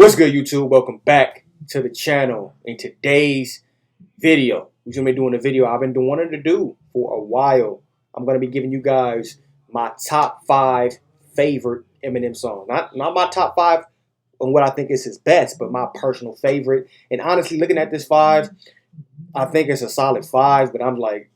What's good, YouTube? Welcome back to the channel. In today's video, we're going to be doing a video I've been wanting to do for a while. I'm going to be giving you guys my top 5 favorite Eminem songs. Not my top 5 on what I think is his best, but my personal favorite. And honestly, looking at this 5, I think it's a solid 5, but I'm like,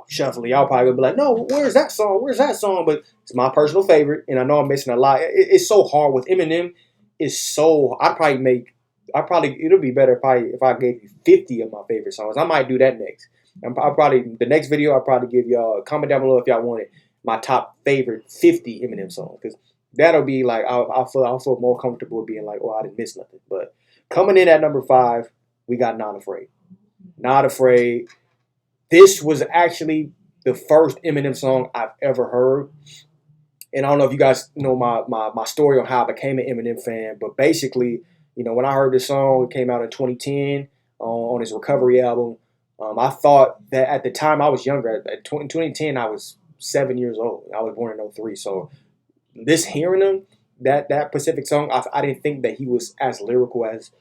shuffling. Y'all probably will be like, no, where's that song? Where's that song? But it's my personal favorite, and I know I'm missing a lot. It's so hard with Eminem. It's so it'll be better if I gave you 50 of my favorite songs. I might do that next. The next video I'll probably give y'all, comment down below if y'all want it, my top favorite 50 Eminem songs, because that'll be like I'll feel more comfortable being like, oh, I didn't miss nothing. But coming in at number 5, we got Not Afraid. Not Afraid. This was actually the first Eminem song I've ever heard. And I don't know if you guys know my story on how I became an Eminem fan, but basically, when I heard this song, it came out in 2010 on his Recovery album. I thought that at the time I was younger. In 2010, I was 7 years old. I was born in 03. So hearing him, that Pacific song, I didn't think that he was as lyrical as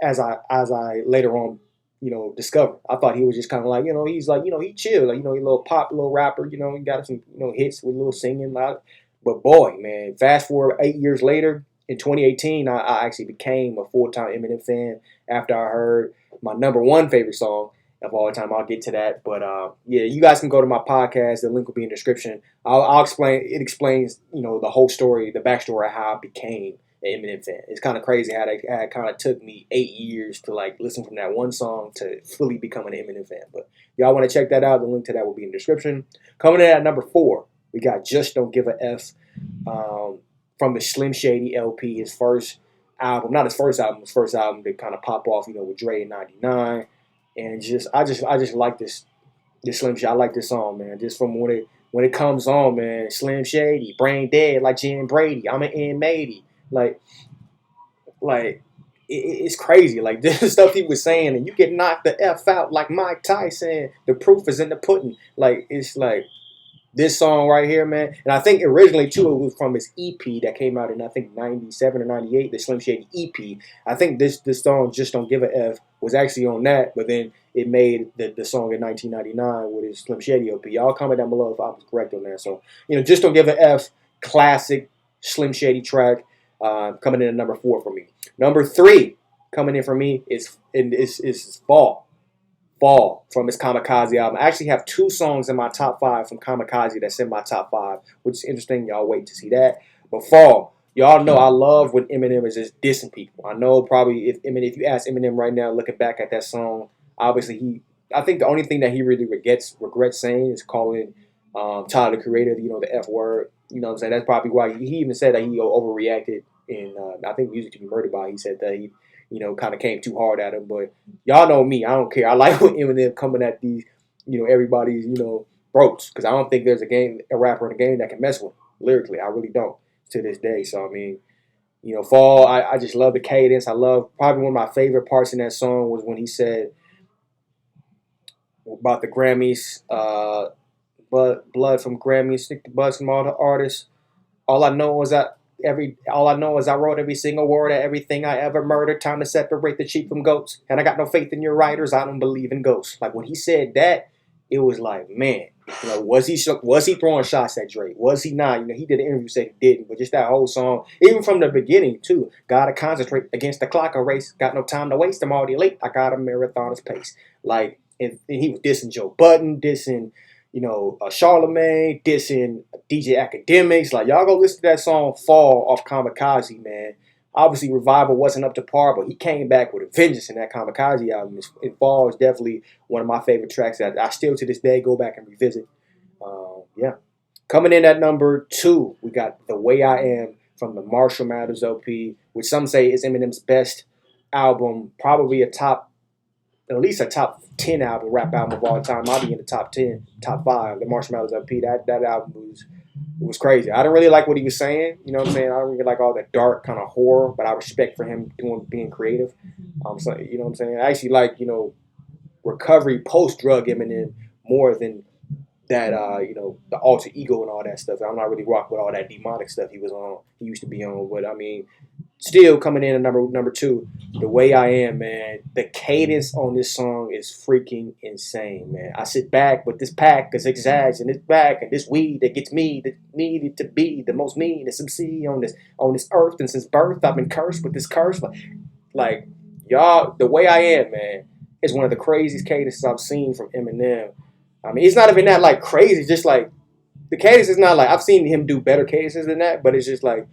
I later on discovered. I thought he was just kind of like, he's like, he chill, like, he a little pop, little rapper, he got some, hits with a little singing. But boy, man, fast forward 8 years later, in 2018, I actually became a full-time Eminem fan after I heard my number 1 favorite song of all time. I'll get to that. But yeah, you guys can go to my podcast. The link will be in the description. I'll explain. It explains, the whole story, the backstory of how I became an Eminem fan. It's kind of crazy how it kind of took me 8 years to like listen from that one song to fully become an Eminem fan. But y'all want to check that out? The link to that will be in the description. Coming in at number 4, we got Just Don't Give a F from the Slim Shady LP, his first album. Not his first album, his first album to kind of pop off, with Dre in '99. And I just like this Slim Shady. I like this song, man. Just from when it comes on, man. Slim Shady, brain dead like Jim Brady. I'm an M80. It's crazy. Like, this stuff he was saying, and you get knocked the F out like Mike Tyson. The proof is in the pudding. Like, it's like this song right here, man. And I think originally, too, it was from his EP that came out in, I think, 97 or 98, the Slim Shady EP. I think this song, Just Don't Give a F, was actually on that, but then it made the song in 1999 with his Slim Shady LP. Y'all comment down below if I was correct on that. So, Just Don't Give a F, classic Slim Shady track. Coming in at number 4 for me. Number 3 coming in for me is Fall. Fall from his Kamikaze album. I actually have 2 songs in my top 5 from Kamikaze that's in my top 5, which is interesting. Y'all wait to see that. But Fall, y'all know I love when Eminem is just dissing people. I know probably if you ask Eminem right now, looking back at that song, obviously I think the only thing that he really regrets saying is calling Tyler the Creator, the F word. You know what I'm saying? That's probably why he even said that he overreacted in, I think, Music to Be Murdered By. He said that he, kind of came too hard at him. But y'all know me. I don't care. I like when Eminem coming at these, everybody's, throats. Because I don't think there's a rapper in the game that can mess with him lyrically. I really don't to this day. So, I mean, Fall, I just love the cadence. I love, probably one of my favorite parts in that song was when he said about the Grammys, but blood from Grammys, stick to buzz from all the artists. All I know is I wrote every single word of everything I ever murdered. Time to separate the sheep from goats. And I got no faith in your writers. I don't believe in ghosts. Like, when he said that, it was like, man, was he throwing shots at Drake? Was he not? He did an interview, said he didn't. But just that whole song, even from the beginning too. Gotta concentrate against the clock, a race. Got no time to waste. I'm already late. I got a marathon's pace. Like, and he was dissing Joe Budden, dissing Charlemagne, dissing DJ Academics. Like, y'all go listen to that song Fall off Kamikaze, man. Obviously, Revival wasn't up to par, but he came back with a vengeance in that Kamikaze album. And Fall is definitely one of my favorite tracks that I still to this day go back and revisit. Yeah. Coming in at number 2, we got The Way I Am from the Marshall Mathers LP, which some say is Eminem's best album, probably at least a top 10 album, rap album of all time. I'll be in the top 10, top 5. The Marshall Mathers LP, that album was crazy. I didn't really like what he was saying. You know what I'm saying? I don't really like all that dark kind of horror, but I respect for him being creative. So, you know what I'm saying? I actually like, recovery post-drug Eminem more than that, the alter ego and all that stuff. I'm not really rocking with all that demonic stuff he was on. He used to be on. But, I mean, Still coming in at number two, The Way I Am, man. The cadence on this song is freaking insane, man. I sit back with this pack of zigzags and this back and this weed that gets me that needed to be the most meanest MC on this earth, and since birth I've been cursed with this curse. Like y'all, The Way I Am, man, is one of the craziest cadences I've seen from Eminem. I mean, it's not even that like crazy. It's just like the cadence is not like I've seen him do better cadences than that, but it's just like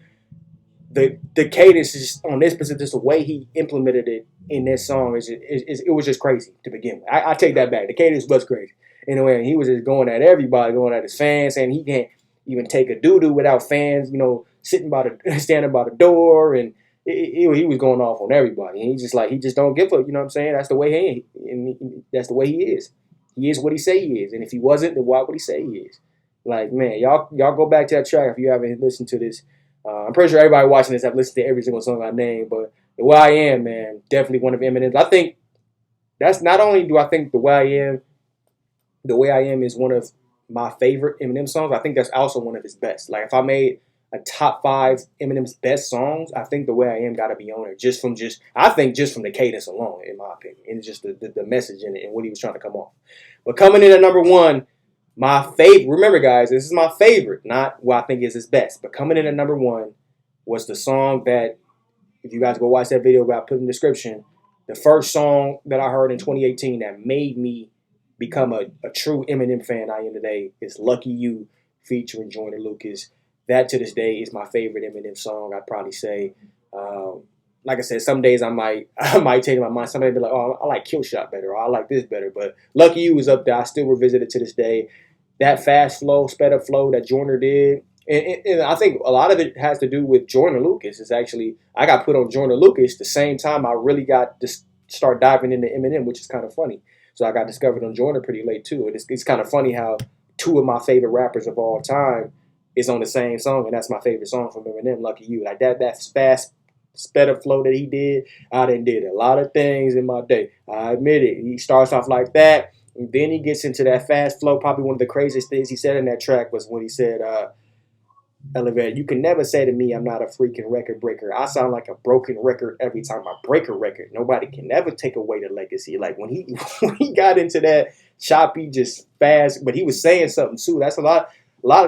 the cadence is just, on this specific, just the way he implemented it in this song it was just crazy to begin with. I take that back. The cadence was crazy. Anyway, he was just going at everybody, going at his fans, saying he can't even take a doo doo without fans, standing by the door, and he was going off on everybody. And he just don't give up. You know what I'm saying? That's the way that's the way he is. He is what he say he is, and if he wasn't, then why would he say he is? Like, man, y'all go back to that track if you haven't listened to this. I'm pretty sure everybody watching this have listened to every single song I named, but The Way I Am, man, definitely one of Eminem's. I think that's not only do I think The Way I Am is one of my favorite Eminem songs. I think that's also one of his best. Like if I made a top 5 Eminem's best songs, I think The Way I Am got to be on it just from the cadence alone, in my opinion, and just the message in it and what he was trying to come off. But coming in at number 1. My favorite, remember guys, this is my favorite, not what I think is his best, but coming in at number 1 was the song that, if you guys go watch that video that I put in the description, the first song that I heard in 2018 that made me become a true Eminem fan I am today is Lucky You featuring Joyner Lucas. That to this day is my favorite Eminem song, I'd probably say. Like I said, some days I might change my mind. Somebody be like, oh, I like Kill Shot better, or I like this better. But Lucky You is up there. I still revisit it to this day. That fast flow, sped up flow that Joyner did. And I think a lot of it has to do with Joyner Lucas. It's actually, I got put on Joyner Lucas the same time I really got to start diving into Eminem, which is kind of funny. So I got discovered on Joyner pretty late too. And it's kind of funny how 2 of my favorite rappers of all time is on the same song. And that's my favorite song from Eminem, Lucky You. Like that fast sped up flow that he did, I done did a lot of things in my day. I admit it. He starts off like that, and then he gets into that fast flow. Probably one of the craziest things he said in that track was when he said, Elevator, you can never say to me I'm not a freaking record breaker. I sound like a broken record every time I break a record. Nobody can never take away the legacy. Like when he got into that choppy, just fast, but he was saying something too. That's a lot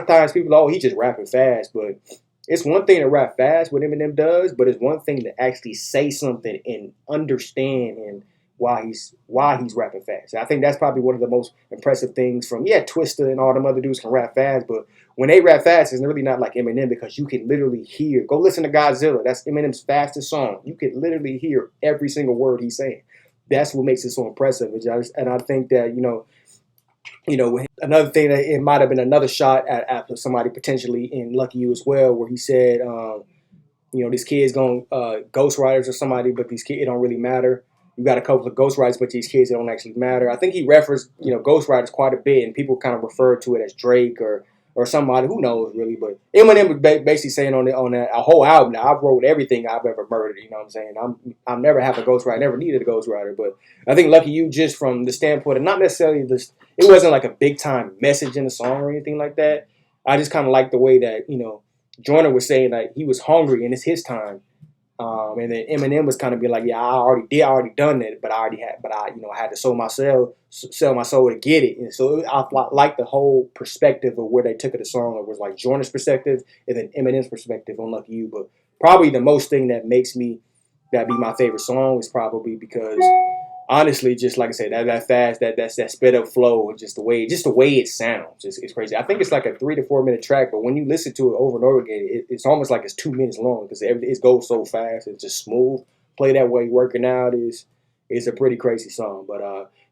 of times people, oh, he just rapping fast, but it's one thing to rap fast, what Eminem does, but it's one thing to actually say something and understand and why he's rapping fast. I think that's probably one of the most impressive things from, Twista and all them other dudes can rap fast, but when they rap fast, it's really not like Eminem because you can literally hear. Go listen to Godzilla. That's Eminem's fastest song. You can literally hear every single word he's saying. That's what makes it so impressive. And I think that, another thing that it might have been another shot at somebody potentially in Lucky You as well, where he said, these kids going ghostwriters or somebody, but these kids, it don't really matter. You got a couple of ghostwriters, but these kids, it don't actually matter. I think he referenced, ghostwriters quite a bit, and people kind of referred to it as Drake or somebody, who knows really. But Eminem was basically saying on that a whole album, now, I've wrote everything I've ever murdered. You know what I'm saying? I'm never have a ghostwriter. I never needed a ghostwriter. But I think Lucky You, just from the standpoint of not necessarily this, it wasn't like a big time message in the song or anything like that. I just kind of like the way that Joyner was saying like he was hungry and it's his time. And then Eminem was kind of being like, I already done it, but I had to sell my soul to get it. And so I like the whole perspective of where they took it the song. It was like Joyner's perspective and then Eminem's perspective on Lucky You. But probably the most thing that makes me that be my favorite song is probably because honestly, just like I said, that fast, that sped up flow, and just the way it sounds, it's crazy. I think it's like a 3 to 4 minute track, but when you listen to it over and over again, it's almost like it's 2 minutes long because it goes so fast. It's just smooth. Play that way, working out is a pretty crazy song. But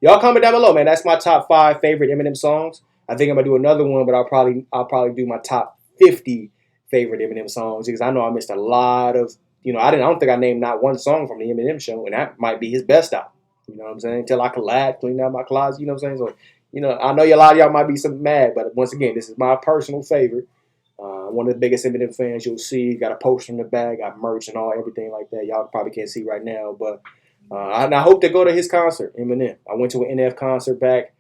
y'all comment down below, man. That's my top 5 favorite Eminem songs. I think I'm gonna do another one, but I'll probably do my top 50 favorite Eminem songs because I know I missed a lot of. I don't think I named not one song from the Eminem show, and that might be his best album. You know what I'm saying? Until I clean out my closet, you know what I'm saying? So, I know a lot of y'all might be some mad, but once again, this is my personal favorite. One of the biggest Eminem fans you'll see. Got a poster in the bag, got merch and everything like that. Y'all probably can't see right now, but I hope to go to his concert, Eminem. I went to an NF concert back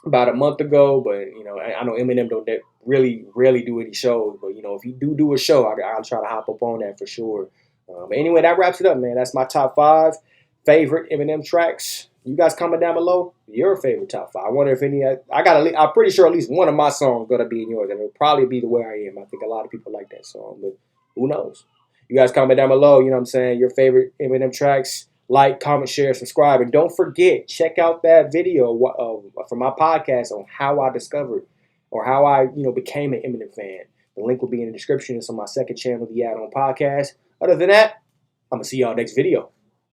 about a month ago, but I know Eminem don't really rarely do any shows. But, you know, if you do a show, I'll try to hop up on that for sure. But anyway, that wraps it up, man. That's my top 5 favorite Eminem tracks. You guys comment down below your favorite top 5. I wonder if any. I'm pretty sure at least one of my songs gonna be in yours, and it'll probably be The Way I Am. I think a lot of people like that song, but who knows? You guys comment down below. You know what I'm saying? Your favorite Eminem tracks. Like, comment, share, subscribe, and don't forget, check out that video from my podcast on how I discovered or how I became an Eminem fan. The link will be in the description. It's on my second channel, the Add On Podcast. Other than that, I'm gonna see y'all next video.